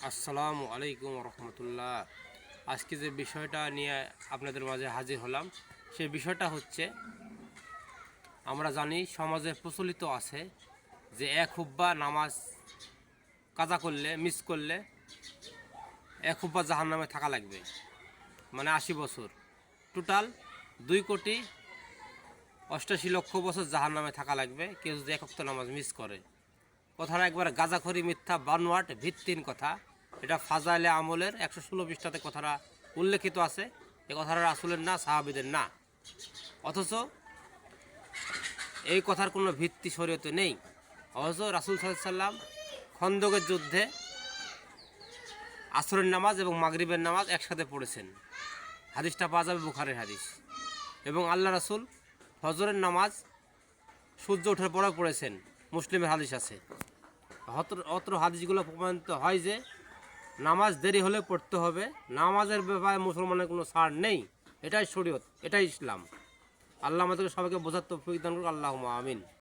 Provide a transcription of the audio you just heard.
আসসালামু আলাইকুম রহমতুল্লাহ। আজকে যে বিষয়টা নিয়ে আপনাদের মাঝে হাজির হলাম, সেই বিষয়টা হচ্ছে, আমরা জানি সমাজে প্রচলিত আছে যে এক হুব্বা নামাজ কাজা করলে, মিস করলে এক হুব্বা জাহান্নামে থাকা লাগবে, মানে 80 বছর, টোটাল 2,88,00,000 বছর জাহান্নামে থাকা লাগবে কেউ যদি এক ওয়াক্ত নামাজ মিস করে। কথাটা একবার গাজাখড়ি মিথ্যা বানোয়াট ভিত্তিহীন কথা। এটা ফাজাইলে আমলের 116 পৃষ্ঠাতে কথাটা উল্লেখিত আছে। এই কথাটা রাসূলের না, সাহাবীদের না। অথচ এই কথার কোনো ভিত্তি শরীয়তে নেই। অথচ রাসূল সাল্লাল্লাহু আলাইহি সাল্লাম খন্দকের যুদ্ধে আসরের নামাজ এবং মাগরিবের নামাজ একসাথে পড়েছেন। হাদিসটা পাওয়া যাবে বুখারীর হাদিস। এবং আল্লাহ রাসূল ফজরের নামাজ সূর্য ওঠার পরে পড়েছেন, মুসলিমের হাদিস আছে। অত্র হাদিসগুলো প্রমাণিত হয় যে নামাজ দেরি হলে পড়তে হবে। নামাজের ব্যাপারে মুসলমানের কোনো ছাড় নেই। এটাই শরীয়ত, এটাই ইসলাম। আল্লাহ আমাদেরকে সবাইকে বোঝার তৌফিক দান করুন। আল্লাহুম্মা আমিন।